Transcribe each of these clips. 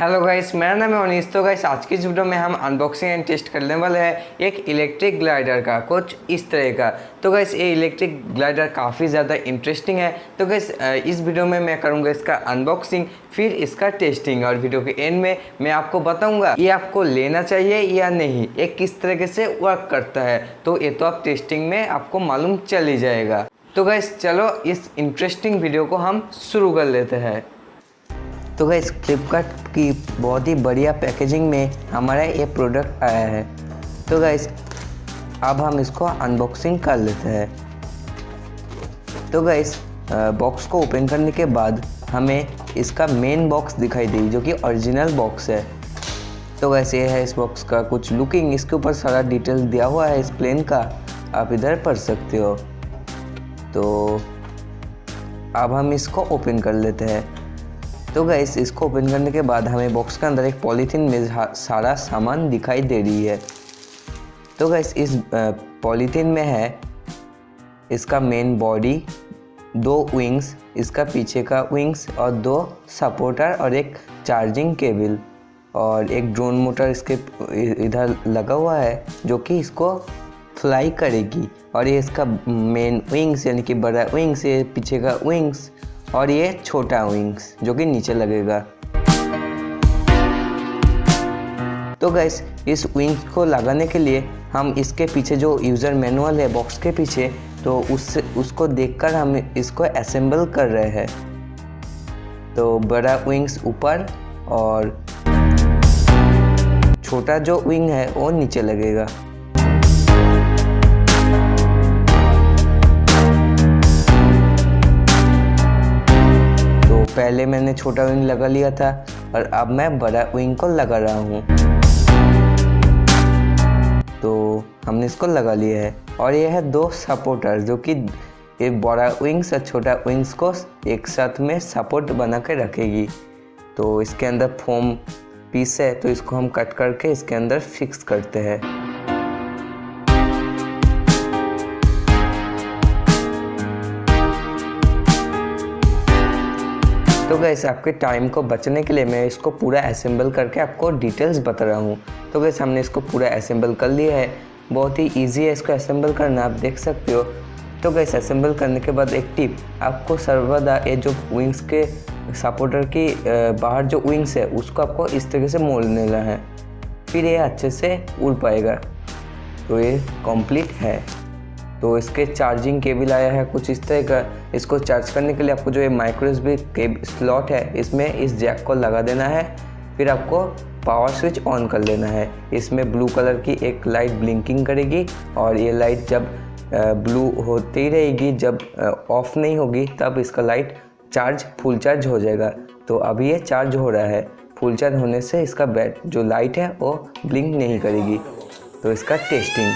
Hello guys, मेरा नाम है अनीश। तो गाइस आज की इस वीडियो में हम अनबॉक्सिंग एंड टेस्ट करने वाले हैं एक इलेक्ट्रिक ग्लाइडर का, कुछ इस तरह का। तो गाइस ये इलेक्ट्रिक ग्लाइडर काफ़ी ज़्यादा इंटरेस्टिंग है। तो गाइस इस वीडियो में मैं करूँगा इसका अनबॉक्सिंग, फिर इसका टेस्टिंग, और वीडियो के एंड में मैं आपको बताऊँगा ये आपको लेना चाहिए या नहीं, ये किस तरीके से वर्क करता है। तो ये तो आप टेस्टिंग में आपको मालूम चल ही जाएगा। तो गाइस चलो इस इंटरेस्टिंग वीडियो को हम शुरू कर लेते हैं। तो गाइस फ्लिपकार्ट की बहुत ही बढ़िया पैकेजिंग में हमारा ये प्रोडक्ट आया है। तो गाइस अब हम इसको अनबॉक्सिंग कर लेते हैं। तो गाइस बॉक्स को ओपन करने के बाद हमें इसका मेन बॉक्स दिखाई दी, जो कि ओरिजिनल बॉक्स है। तो गाइस ये है इस बॉक्स का कुछ लुकिंग। इसके ऊपर सारा डिटेल्स दिया हुआ है इस प्लेन का, आप इधर पढ़ सकते हो। तो अब हम इसको ओपन कर लेते हैं। तो गाइस इसको ओपन करने के बाद हमें बॉक्स के अंदर एक पॉलीथीन में सारा सामान दिखाई दे रही है। तो गाइस इस पॉलीथीन में है इसका मेन बॉडी, 2 विंग्स, इसका पीछे का विंग्स और 2 सपोर्टर और एक चार्जिंग केबल और एक ड्रोन मोटर इसके इधर लगा हुआ है, जो कि इसको फ्लाई करेगी। और ये इसका मेन विंग्स यानी कि बड़ा विंग्स, ये पीछे का विंग्स और ये छोटा विंग्स जो कि नीचे लगेगा। तो गाइस इस विंग्स को लगाने के लिए हम इसके पीछे जो यूज़र मैनुअल है बॉक्स के पीछे, तो उसको देखकर हम इसको असेंबल कर रहे हैं। तो बड़ा विंग्स ऊपर और छोटा जो विंग है वो नीचे लगेगा। पहले मैंने छोटा विंग लगा लिया था और अब मैं बड़ा विंग को लगा रहा हूँ। तो हमने इसको लगा लिया है और ये है 2 सपोर्टर, जो कि ये बड़ा विंग्स और छोटा विंग्स को एक साथ में सपोर्ट बना के रखेगी। तो इसके अंदर फोम पीस है, तो इसको हम कट करके इसके अंदर फिक्स करते हैं। तो गाइस आपके टाइम को बचने के लिए मैं इसको पूरा असेंबल करके आपको डिटेल्स बता रहा हूँ। तो गाइस हमने इसको पूरा असेंबल कर लिया है। बहुत ही इजी है इसको असेंबल करना, आप देख सकते हो। तो गाइस असेंबल करने के बाद एक टिप, आपको सर्वदा ये जो विंग्स के सपोर्टर की बाहर जो विंग्स है उसको आपको इस तरीके से मोड़ लेना है, फिर ये अच्छे से उड़ पाएगा। तो ये कंप्लीट है। तो इसके चार्जिंग केबल आया है कुछ इस तरह का। इसको चार्ज करने के लिए आपको जो ये माइक्रो यूएसबी केबल स्लॉट है, इसमें इस जैक को लगा देना है। फिर आपको पावर स्विच ऑन कर लेना है। इसमें ब्लू कलर की एक लाइट ब्लिंकिंग करेगी और ये लाइट जब ब्लू होती रहेगी, जब ऑफ नहीं होगी, तब इसका लाइट फुल चार्ज हो जाएगा। तो अभी ये चार्ज हो रहा है। फुल चार्ज होने से इसका जो लाइट है वो ब्लिंक नहीं करेगी। तो इसका टेस्टिंग।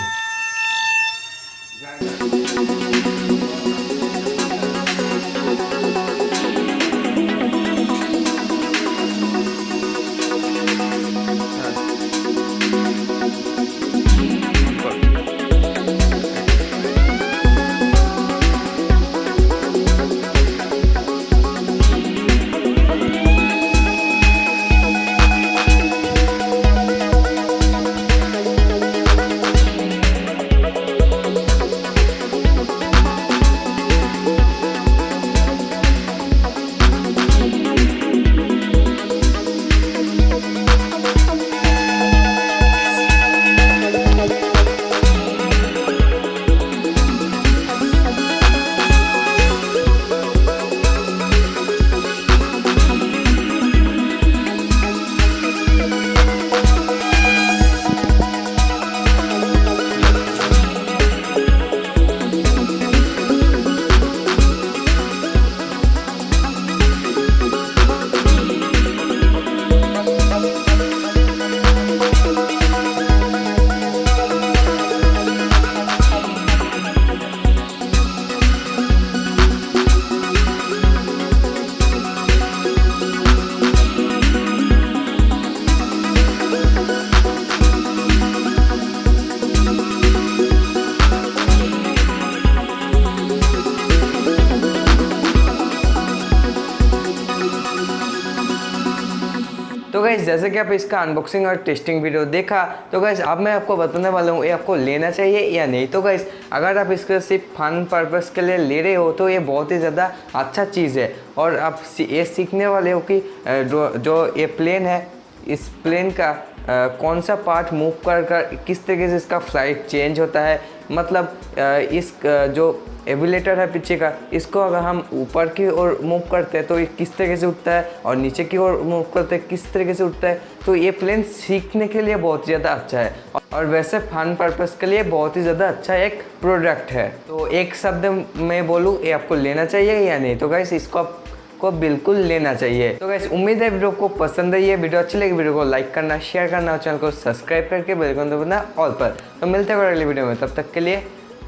तो गाइस जैसे कि आप इसका अनबॉक्सिंग और टेस्टिंग वीडियो देखा, तो गाइस अब मैं आपको बताने वाला हूँ ये आपको लेना चाहिए या नहीं। तो गाइस अगर आप इसका सिर्फ फन पर्पस के लिए ले रहे हो तो ये बहुत ही ज़्यादा अच्छा चीज़ है, और आप ये सीखने वाले हो कि जो ये प्लेन है, इस प्लेन का कौन सा पार्ट मूव कर किस तरीके से इसका फ्लाइट चेंज होता है। मतलब इस जो एविलेटर है पीछे का, इसको अगर हम ऊपर की ओर मूव करते हैं तो ये किस तरीके से उठता है, और नीचे की ओर मूव करते हैं किस तरीके से उठता है। तो ये प्लेन सीखने के लिए बहुत ज़्यादा अच्छा है, और वैसे फन पर्पस के लिए बहुत ही ज़्यादा अच्छा एक प्रोडक्ट है। तो एक शब्द में बोलूँ, ये आपको लेना चाहिए या नहीं। तो गाइस इसको आपको बिल्कुल लेना चाहिए। तो गाइस उम्मीद है वीडियो को पसंद है, ये वीडियो अच्छी लगी वीडियो को लाइक करना, शेयर करना और चैनल को सब्सक्राइब करके बेल आइकन दबाना ऑल पर। तो मिलते हैं अगली वीडियो में, तब तक के लिए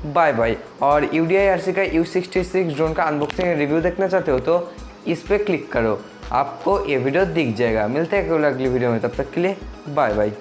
बाय बाय। और UDI-RC का U66 ड्रोन का अनबॉक्सिंग रिव्यू देखना चाहते हो तो इस पर क्लिक करो, आपको ये वीडियो दिख जाएगा। मिलते हैं अगली वीडियो में, तब तक के लिए बाय बाय।